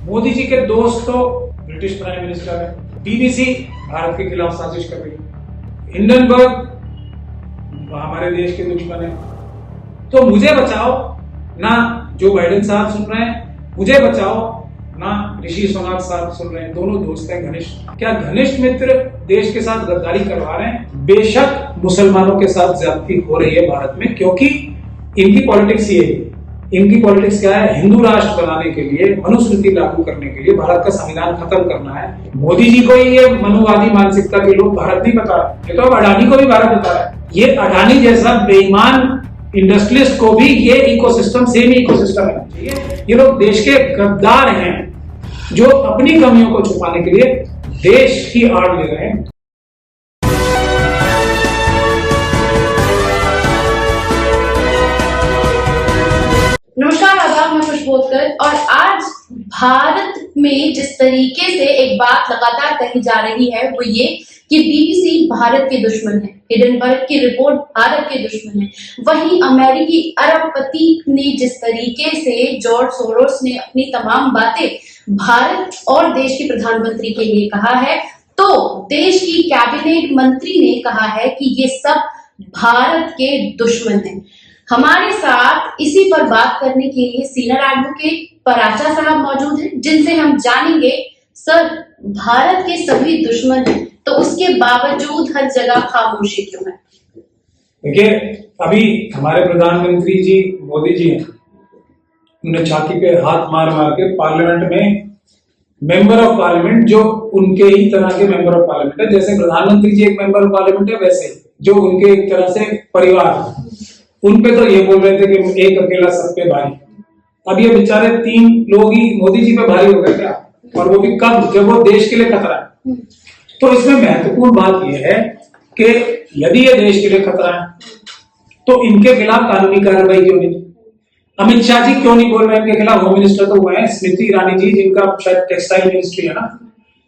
मोदी जी के दोस्त तो ब्रिटिश प्राइम मिनिस्टर है, बीबीसी भारत के खिलाफ साजिश कर रही है, हिंडनबर्ग हमारे देश के दुश्मन है। तो मुझे बचाओ ना जो बाइडेन साहब सुन रहे हैं, मुझे बचाओ ना ऋषि सुनाक साहब सुन रहे हैं, दोनों दोस्त हैं घनिष्ठ। क्या घनिष्ठ मित्र देश के साथ गद्दारी करवा रहे हैं? बेशक मुसलमानों के साथ ज्यादती हो रही है भारत में, क्योंकि इनकी पॉलिटिक्स ये है। इनकी पॉलिटिक्स क्या है? हिंदू राष्ट्र बनाने के लिए, मनुस्मृति लागू करने के लिए, भारत का संविधान खत्म करना है। मोदी जी को ही ये मनुवादी मानसिकता के लोग भारत नहीं बता रहे, ये तो अब अडानी को भी भारत बता रहा है। ये अडानी जैसा बेईमान इंडस्ट्रियलिस्ट को भी ये इकोसिस्टम सेम इकोसिस्टम है चाहिए। ये लोग देश के गद्दार हैं जो अपनी कमियों को छुपाने के लिए देश की आड़ ले रहे हैं। नमस्कार, आदाब, मैं खुशबोधकर। और आज भारत में जिस तरीके से एक बात लगातार कही जा रही है वो ये कि बीबीसी भारत के दुश्मन है, हिंडनबर्ग की रिपोर्ट भारत के दुश्मन है। वहीं अमेरिकी अरबपति ने जिस तरीके से जॉर्ज सोरोस ने अपनी तमाम बातें भारत और देश के प्रधानमंत्री के लिए कहा है, तो देश की कैबिनेट मंत्री ने कहा है कि ये सब भारत के दुश्मन हैं। हमारे साथ इसी पर बात करने के लिए सीनियर एडवोकेट पराचा साहब मौजूद हैं, जिनसे हम जानेंगे, सर, भारत के सभी दुश्मन हैं तो उसके बावजूद हर जगह खामोशी क्यों है? देखिए, अभी हमारे प्रधानमंत्री जी मोदी जी हैं, उन्हें छाती पे हाथ मार मार के पार्लियामेंट में मेंबर ऑफ पार्लियामेंट, जो उनके ही तरह के मेंबर ऑफ पार्लियामेंट है, जैसे प्रधानमंत्री जी एक मेंबर ऑफ पार्लियामेंट है, वैसे जो उनके एक तरह से परिवार, उन पे तो ये बोल रहे थे कि एक अकेला सब पे भारी। अब ये बेचारे 3 लोग ही मोदी जी पे भारी हो गए क्या? और वो भी कब? जब वो देश के लिए खतरा है। तो इसमें महत्वपूर्ण बात यह है कि यदि ये देश के लिए खतरा है तो इनके खिलाफ कानूनी कार्रवाई क्यों नहीं? अमित शाह जी क्यों नहीं बोल रहे इनके खिलाफ? होम मिनिस्टर तो हुए हैं, स्मृति ईरानी जी, जिनका शायद टेक्सटाइल मिनिस्ट्री है ना,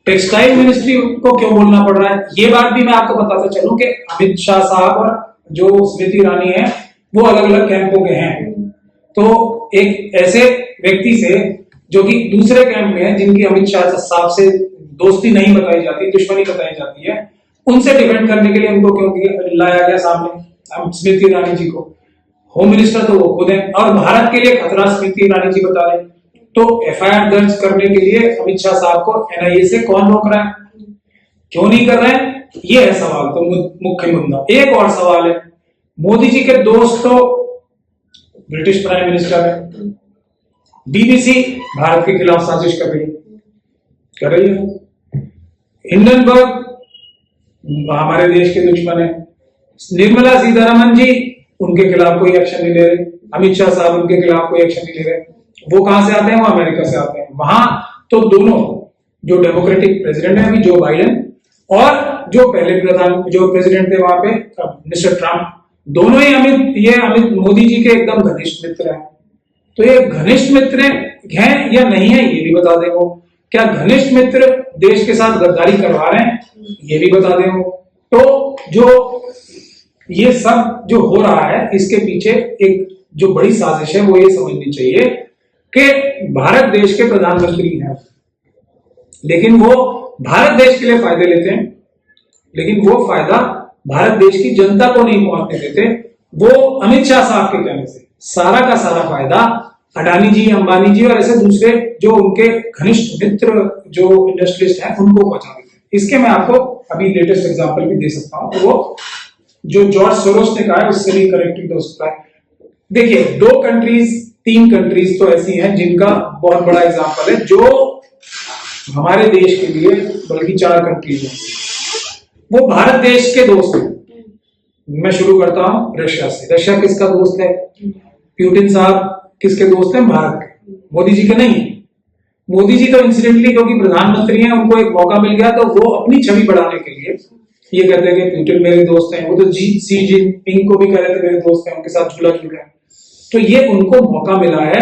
टेक्सटाइल मिनिस्ट्री को क्यों बोलना पड़ रहा है? ये बात भी मैं आपको बताता चलूं कि अमित शाह साहब और जो स्मृति ईरानी है वो अलग अलग कैंपों के हैं। तो एक ऐसे व्यक्ति से जो कि दूसरे कैंप में है, जिनकी अमित शाह साहब से दोस्ती नहीं बताई जाती, दुश्मनी बताई जाती है, उनसे डिफेंड करने के लिए उनको क्यों लाया गया सामने स्मृति ईरानी जी को? होम मिनिस्टर तो वो खुद है और भारत के लिए खतरा स्मृति ईरानी जी बता रहे। तो एफआईआर दर्ज करने के लिए अमित शाह साहब को एनआईए से कौन रोक रहा है? क्यों नहीं कर रहे हैं? ये है सवाल, तो मुख्य मुद्दा। एक और सवाल है, मोदी जी के दोस्त तो ब्रिटिश प्राइम मिनिस्टर है, बीबीसी भारत के खिलाफ साजिश कर रही है, हिंडनबर्ग हमारे देश के दुश्मन है, निर्मला सीतारमण जी उनके खिलाफ कोई एक्शन नहीं ले रहे, अमित शाह साहब उनके खिलाफ कोई एक्शन नहीं ले रहे। वो कहां से आते हैं? वो अमेरिका से आते हैं। वहां तो दोनों, जो डेमोक्रेटिक प्रेसिडेंट है अभी जो बाइडेन, और जो पहले जो प्रेसिडेंट थे वहां पे मिस्टर ट्रंप, दोनों ही अमित मोदी जी के एकदम घनिष्ठ मित्र हैं। तो ये घनिष्ठ मित्र हैं या नहीं है ये भी बता दें वो। क्या घनिष्ठ मित्र देश के साथ गद्दारी करवा रहे हैं ये भी बता दें वो। तो जो ये सब जो हो रहा है, इसके पीछे एक जो बड़ी साजिश है वो ये समझनी चाहिए कि भारत देश के प्रधानमंत्री हैं, लेकिन वो भारत देश के लिए फायदे लेते हैं, लेकिन वो फायदा भारत देश की जनता को नहीं पहुंचने देते। वो अमित शाह साहब के कहने से सारा का सारा फायदा अडानी जी, अंबानी जी और ऐसे दूसरे जो उनके घनिष्ठ मित्र जो इंडस्ट्रियलिस्ट हैं उनको पहुंचा देते हैं। इसके मैं आपको अभी लेटेस्ट एग्जांपल भी दे सकता हूं। वो जो जॉर्ज सोरोस ने कहा है उससे भी करेक्टेड हो सकता है। देखिए, 3 कंट्रीज तो ऐसी हैं जिनका बहुत बड़ा एग्जाम्पल है, जो हमारे देश के लिए, बल्कि 4 कंट्रीज हैं, वो भारत देश के दोस्त हैं। मैं शुरू करता हूं रशिया से। रशिया किसका दोस्त है? पुतिन साहब किसके दोस्त हैं? भारत के, मोदी जी के नहीं। मोदी जी तो इंसिडेंटली क्योंकि प्रधानमंत्री हैं, उनको एक मौका मिल गया तो वो अपनी छवि बढ़ाने के लिए ये कहते हैं कि पुतिन मेरे दोस्त हैं। वो तो सी जिनपिंग को भी कह रहे थे मेरे दोस्त हैं, उनके साथ झूला झूल रहे हैं। तो ये उनको मौका मिला है,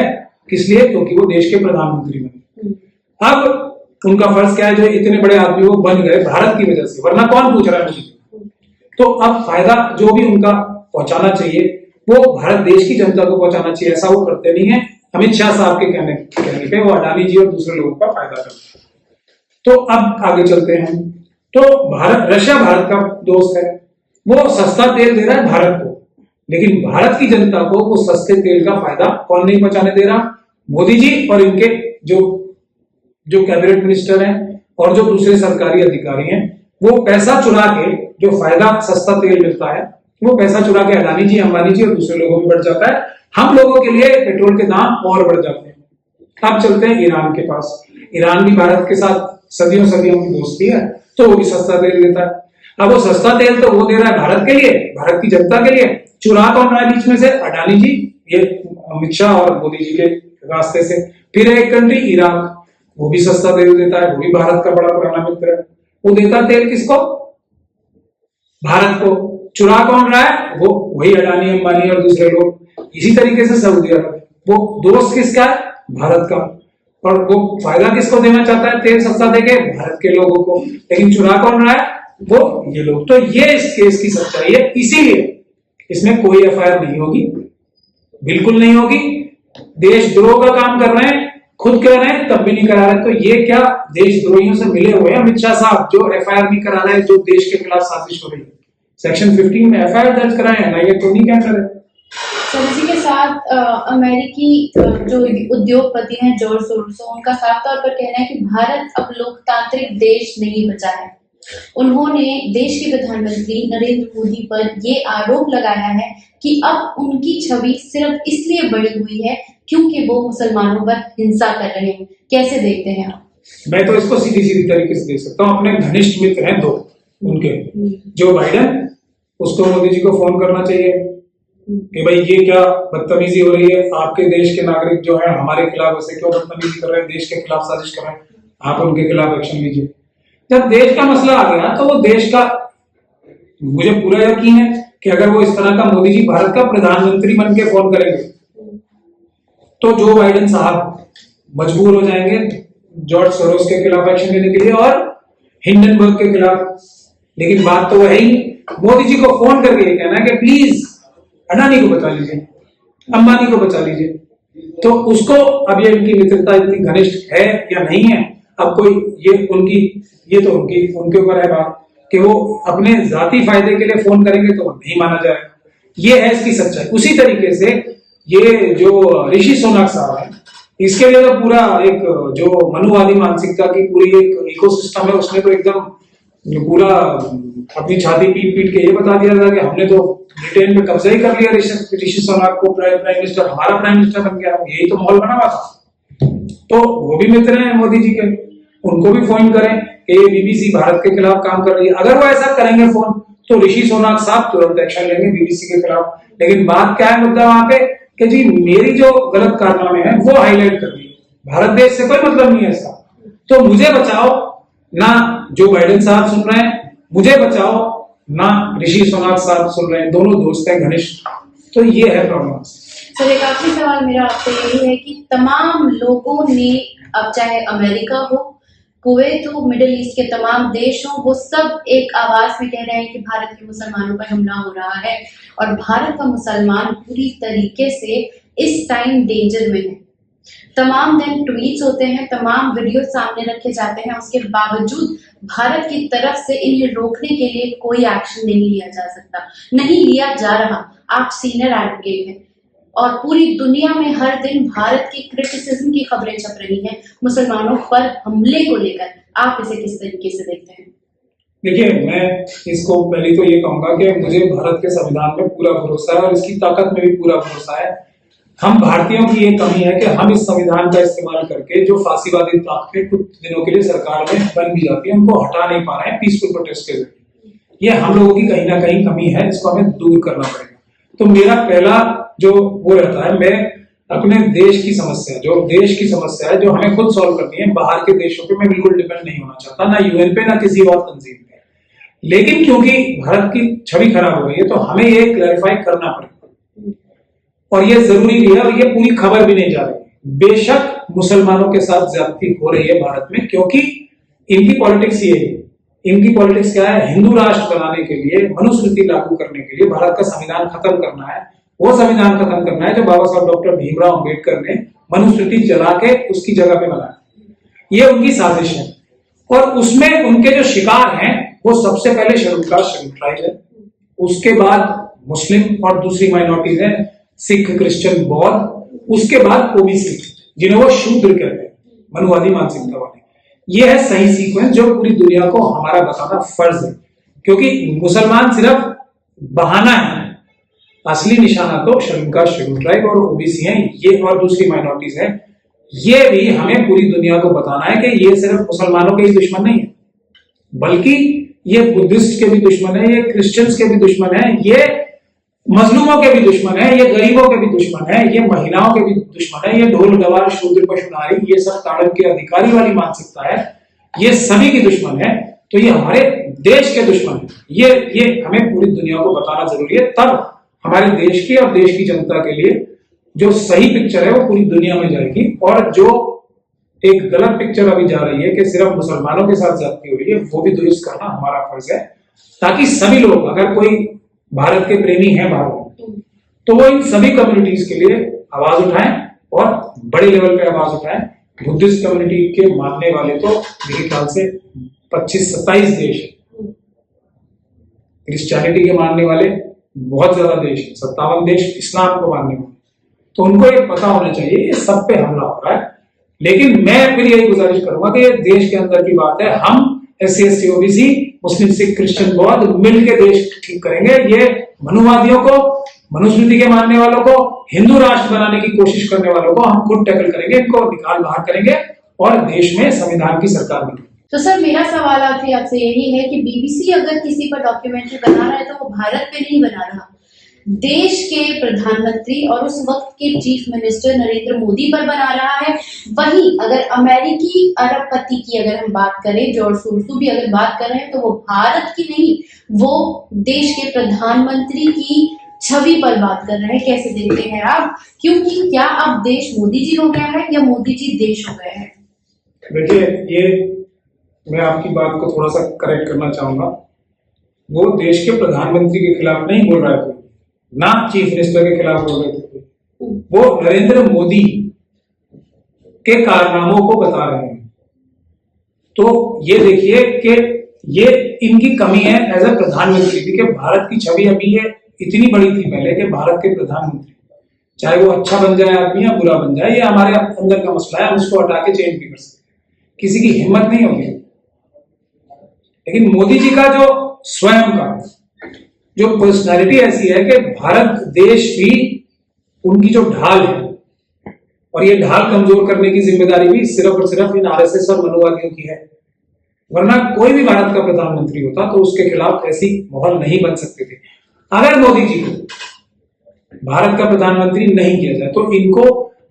किस लिए? क्योंकि वो देश के प्रधानमंत्री बने। अब उनका फर्ज क्या है? जो इतने बड़े आदमी वो बन गए भारत की वजह से, वरना कौन पूछ रहा है मुझे? तो अब फायदा जो भी उनका पहुंचाना चाहिए वो भारत देश की जनता को पहुंचाना चाहिए। ऐसा वो करते नहीं है, अमित शाह साहब के कहने पे वो अडानी जी और दूसरे लोगों का फायदा करते हैं। तो अब आगे चलते हैं। तो रशिया भारत का दोस्त है, वो सस्ता तेल दे रहा है भारत को, लेकिन भारत की जनता को वो सस्ते तेल का फायदा कौन नहीं पहुंचाने दे रहा? मोदी जी और इनके जो कैबिनेट मिनिस्टर हैं और जो दूसरे सरकारी अधिकारी हैं। वो पैसा चुरा के, जो फायदा सस्ता तेल मिलता है वो पैसा चुरा के अडानी जी, अंबानी जी और दूसरे लोगों में बढ़ जाता है। हम लोगों के लिए पेट्रोल के दाम और बढ़ जाते हैं। अब चलते हैं ईरान के पास। ईरान भी भारत के साथ सदियों की दोस्ती है, तो वो भी सस्ता तेल देता है। अब वो सस्ता तेल तो वो दे रहा है भारत के लिए, भारत की जनता के लिए। चुरा कौन रहा है बीच में से? अडानी जी, ये अमित शाह और मोदी जी के रास्ते से। फिर एक कंट्री इराक, वो भी सस्ता तेल देता है, वो भी भारत का बड़ा पुराना मित्र है। वो देता तेल किसको? भारत को। चुरा कौन रहा है? वो वही अडानी, अंबानी और दूसरे लोग। इसी तरीके से सऊदी अरब, वो दोस्त किसका है? भारत का। और वो फायदा किसको देना चाहता है? तेल सस्ता देके भारत के लोगों को। लेकिन चुरा कौन रहा है? वो ये लोग। तो ये इस केस की सच्चाई है। इसीलिए इसमें कोई एफआईआर नहीं होगी, बिल्कुल नहीं होगी। देशद्रोह का काम कर रहे हैं, खुद कह रहे हैं, तब भी नहीं करा रहे। तो ये क्या देशद्रोहियों से मिले हुए हैं अमित शाह साहब, जो एफआईआर नहीं करा रहे, जो देश के खिलाफ साजिश हो रही है? सेक्शन 15 में एफआईआर दर्ज कराए हैं ना, ये तो नहीं क्या करे। सर, इसी के साथ अमेरिकी जो उद्योगपति हैं जॉर्ज सोरोस, उनका साफ तौर पर कहना है कि भारत अब लोकतांत्रिक देश नहीं बचा है। उन्होंने देश के प्रधानमंत्री नरेंद्र मोदी पर ये आरोप लगाया है कि अब उनकी छवि सिर्फ इसलिए बढ़ी हुई है क्योंकि वो मुसलमानों पर हिंसा कर रहे हैं। कैसे देखते हैं आप? मैं तो इसको सीधी तरीके से देख सकता हूँ। अपने घनिष्ठ मित्र हैं दो उनके, जो बाइडेन, उसको मोदी जी को फोन करना चाहिए कि भाई ये क्या बदतमीजी हो रही है, आपके देश के नागरिक जो है हमारे खिलाफ ऐसे क्यों बदतमीजी कर रहे हैं, देश के खिलाफ साजिश कर रहे हैं, आप उनके खिलाफ एक्शन लीजिए। जब देश का मसला आ गया तो वो देश का, मुझे पूरा यकीन है कि अगर वो इस तरह का मोदी जी भारत का प्रधानमंत्री बन के फोन करेंगे तो जो बाइडेन साहब मजबूर हो जाएंगे जॉर्ज सोरोस के खिलाफ एक्शन लेने के लिए और हिंडनबर्ग के खिलाफ। लेकिन बात तो वही, मोदी जी को फोन करके कहना है कि प्लीज अडानी को बचा लीजिए, अंबानी को बचा लीजिए। तो उसको अब ये इनकी मित्रता इतनी घनिष्ठ है या नहीं है, अब कोई ये तो उनके ऊपर है बात कि वो अपने जाती फायदे के लिए फोन करेंगे तो नहीं माना जाएगा। ये है इसकी सच्चाई। उसी तरीके से ये जो ऋषि सोनाक साहब है, इसके लिए तो पूरा एक जो मनुवादी मानसिकता की पूरी एक इकोसिस्टम है, उसने तो एकदम पूरा अपनी छाती पीट पीट के ये बता दिया था कि हमने तो ब्रिटेन में कब्जा ही कर लिया, ऋषि सोनाक को प्राइम मिनिस्टर, हमारा प्राइम मिनिस्टर बन गया। यही तो माहौल बना हुआ था। तो वो भी मित्र हैं मोदी जी के, उनको भी फोन करें कि ये बीबीसी भारत के खिलाफ काम कर रही है। अगर वो ऐसा करेंगे फोन तो ऋषि सोनाक साहब तुरंत एक्शन लेंगे बीबीसी के खिलाफ। लेकिन बात क्या है मुद्दा वहां पे कि जी मेरी जो गलत कारनामे हैं वो हाईलाइट कर दिए, भारत देश से कोई मतलब नहीं है इसका, तो मुझे बचाओ ना। जो बाइडेन साहब सुन रहे हैं मुझे बचाओ ना, ऋषि सोनाक साहब सुन रहे हैं, दोनों दोस्त हैं घनिष्ठ। तो ये है प्रॉब्लम। सर, एक आखिरी सवाल मेरा आपसे यही है कि तमाम लोगों ने, अब चाहे अमेरिका हो, कुवैत हो, मिडिल ईस्ट के तमाम देश हो, वो सब एक आवाज में कह रहे हैं कि भारत के मुसलमानों पर हमला हो रहा है और भारत का मुसलमान पूरी तरीके से इस टाइम डेंजर में है। तमाम दिन ट्वीट्स होते हैं, तमाम वीडियो सामने रखे जाते हैं, उसके बावजूद भारत की तरफ से इन्हें रोकने के लिए कोई एक्शन नहीं लिया जा सकता, नहीं लिया जा रहा। आप सीनियर एडवोकेट हैं और पूरी दुनिया में हर दिन भारत की क्रिटिसिज्म की खबरें छप रही हैं मुसलमानों पर हमले को लेकर। आप इसे किस तरीके से देखते हैं? देखिए, मैं इसको पहले तो ये कहूंगा कि मुझे भारत के संविधान में पूरा भरोसा है और इसकी ताकत में भी पूरा भरोसा है। हम भारतीयों की ये कमी है कि हम इस संविधान का इस्तेमाल करके जो फांसीवादी ताकतें कुछ दिनों के लिए सरकार में बन भी जाती है, उनको हटा नहीं पा रहे हैं पीसफुल प्रोटेस्ट के जरिए। ये हम लोगों की कहीं ना कहीं कमी है, इसको हमें दूर करना पड़ेगा। तो मेरा पहला जो वो रहता है, मैं अपने देश की समस्या, जो देश की समस्या है जो हमें खुद सॉल्व करनी है, बाहर के देशों पे मैं बिल्कुल डिपेंड नहीं होना चाहता, ना यूएन पे ना किसी और तंजीम पे। लेकिन क्योंकि भारत की छवि खराब हो गई है तो हमें ये क्लैरिफाई करना पड़ेगा और ये जरूरी भी है और ये पूरी खबर भी नहीं जा रही। बेशक मुसलमानों के साथ ज्यादती हो रही है भारत में, क्योंकि इनकी पॉलिटिक्स ये है। इनकी पॉलिटिक्स क्या है? हिंदू राष्ट्र बनाने के लिए, मनुस्मृति लागू करने के लिए भारत का संविधान खत्म करना है। वो संविधान खत्म करना है जो बाबा साहब डॉक्टर भीमराव अंबेडकर ने मनुस्मृति जला के उसकी जगह पे बनाया। ये उनकी साजिश है और उसमें उनके जो शिकार हैं वो सबसे पहले शेड्यूल कास्ट शेड्यूल ट्राइब है, उसके बाद मुस्लिम और दूसरी माइनॉरिटीज हैं, सिख, क्रिश्चियन, बौद्ध, उसके बाद ओबीसी जिन्हें वो शूद्र कहते हैं, मनुवादी मानसिकता वाले। ये है सही सीक्वेंस जो पूरी दुनिया को हमारा बताना फर्ज है, क्योंकि मुसलमान सिर्फ बहाना है, असली निशाना तो शेड्यूल कास्ट शेड्यूल ट्राइब और ओबीसी हैं, ये और दूसरी माइनॉरिटीज हैं। ये भी हमें पूरी दुनिया को बताना है कि ये सिर्फ मुसलमानों के ही दुश्मन नहीं है, बल्कि ये बुद्धिस्ट के भी दुश्मन है, ये क्रिश्चियंस के भी दुश्मन है, ये मजलूमों के भी दुश्मन है, ये गरीबों के भी दुश्मन है, ये महिलाओं के भी दुश्मन है, ये ढोल गवार शूद्र पशुनारी, ये सब ताड़न के अधिकारी वाली मानसिकता है, ये सभी की दुश्मन है। तो ये हमारे देश के दुश्मन है। ये हमें पूरी दुनिया को बताना जरूरी है, तब हमारे देश की और देश की जनता के लिए जो सही पिक्चर है वो पूरी दुनिया में जाएगी, और जो एक गलत पिक्चर अभी जा रही है कि सिर्फ मुसलमानों के साथ ज्यादती हो रही है, वो भी दुरुस्त करना हमारा फर्ज है, ताकि सभी लोग, अगर कोई भारत के प्रेमी है भारत में, तो वो इन सभी कम्युनिटीज के लिए आवाज उठाएं और बड़े लेवल पे आवाज उठाएं। बुद्धिस्ट कम्युनिटी के मानने वाले तो मेरे ख्याल से 25-27 देश है, क्रिश्चियनिटी के मानने वाले बहुत ज्यादा देश है, 57 देश इस्लाम को मानने वाले, तो उनको ये पता होना चाहिए ये सब पे हमला हो रहा है। लेकिन मैं फिर यही गुजारिश करूंगा कि ये देश के अंदर की बात है, हम SC ST OBC मुस्लिम सिख क्रिश्चियन बौद्ध मिलकर देश ठीक करेंगे। ये मनुवादियों को, मनुस्मृति के मानने वालों को, हिंदू राष्ट्र बनाने की कोशिश करने वालों को हम खुद टैकल करेंगे, इनको निकाल बाहर करेंगे और देश में संविधान की सरकार बनेगी। तो सर मेरा सवाल आपसे यही है कि BBC अगर किसी पर डॉक्यूमेंट्री बना रहा है तो वो भारत पे नहीं बना रहा, देश के प्रधानमंत्री और उस वक्त के चीफ मिनिस्टर नरेंद्र मोदी पर बना रहा है। वहीं अगर अमेरिकी अरबपति की अगर हम बात करें, जॉर्ज सोरोस भी अगर बात कर रहे हैं, तो वो भारत की नहीं, वो देश के प्रधानमंत्री की छवि पर बात कर रहे हैं। कैसे देखते हैं आप, क्योंकि क्या अब देश मोदी जी हो गया है या मोदी जी देश हो गए हैं? देखिए, ये मैं आपकी बात को थोड़ा सा करेक्ट करना चाहूंगा। वो देश के प्रधानमंत्री के खिलाफ नहीं बोल रहा है, ना चीफ मिनिस्टर के खिलाफ बोल रहे थे, वो नरेंद्र मोदी के कारनामों को बता रहे हैं। तो ये देखिए कि ये इनकी कमी है एज ए प्रधानमंत्री की, कि भारत की छवि अभी ये इतनी बड़ी थी पहले कि भारत के प्रधानमंत्री, चाहे वो अच्छा बन जाए आदमी या बुरा बन जाए, ये हमारे अंदर का मसला है, हम उसको हटा के चेंज भी कर सकते, किसी की हिम्मत नहीं होगी। लेकिन मोदी जी का जो स्वयं का जो पर्सनैलिटी ऐसी है कि भारत देश भी उनकी जो ढाल है, और ये ढाल कमजोर करने की जिम्मेदारी भी सिर्फ और सिर्फ इन RSS और मनुवादियों की है, वरना कोई भी भारत का प्रधानमंत्री होता तो उसके खिलाफ ऐसी माहौल नहीं बन सकते थे। अगर मोदी जी को भारत का प्रधानमंत्री नहीं किया जाए तो इनको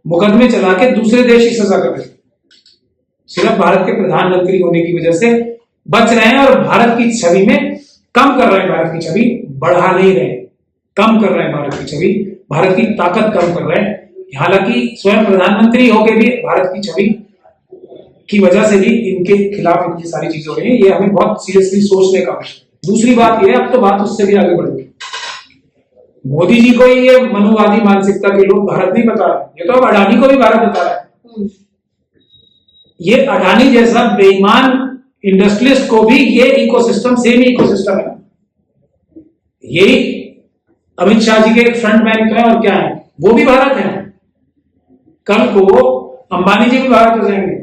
मुकदमे चला के दूसरे देश ही सजा कर देते, सिर्फ भारत के प्रधानमंत्री होने की वजह से बच रहे हैं और भारत की छवि में कम कर रहे हैं, भारत की छवि बढ़ा नहीं रहे, कम कर रहे हैं भारत की छवि, भारत की ताकत कम कर रहे हैं। हालांकि स्वयं प्रधानमंत्री होके भी भारत की छवि की वजह से भी इनके खिलाफ इतनी सारी चीजें हो रही है, ये हमें बहुत सीरियसली सोचने का विषय। दूसरी बात यह है, अब तो बात उससे भी आगे बढ़ गई, मोदी जी को ही ये मनुवादी मानसिकता के लोग भारत नहीं बता रहे, ये तो अब अडानी को भी भारत बता रहा है। ये अडानी जैसा बेईमान इंडस्ट्रियलिस्ट को भी ये इकोसिस्टम सेम इकोसिस्टम है, यही अमित शाह जी के फ्रंटमैन तो है और क्या है, वो भी भारत है। कल को अंबानी जी भी भारत हो जाएंगे,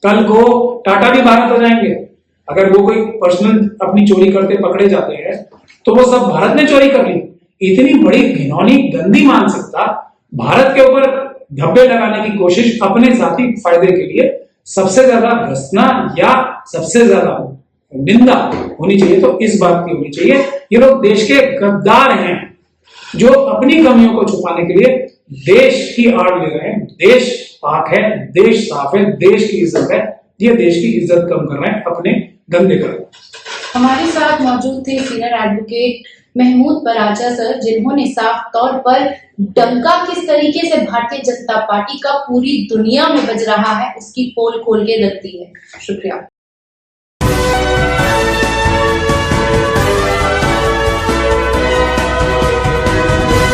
कल को टाटा भी भारत हो जाएंगे। अगर वो कोई पर्सनल अपनी चोरी करते पकड़े जाते हैं तो वो सब भारत ने चोरी कर ली। इतनी बड़ी घिनौनी गंदी मानसिकता, भारत के ऊपर धब्बे लगाने की कोशिश अपने जाति फायदे के लिए, सबसे ज्यादा भर्त्सना या सबसे ज्यादा निंदा होनी चाहिए तो इस बात की होनी चाहिए, ये लोग देश के गद्दार हैं जो अपनी कमियों को छुपाने के लिए देश की आड़ ले रहे हैं। देश पाक है, देश साफ है, देश की इज्जत है, ये देश की इज्जत कम कर रहे हैं अपने गंदे कर। हमारे साथ मौजूद थे senior advocate Mahmood Paracha sir, जिन्होंने साफ तौर पर डंका किस तरीके से भारतीय जनता पार्टी का पूरी दुनिया में बज रहा है उसकी पोल खोल के रख दी है। शुक्रिया।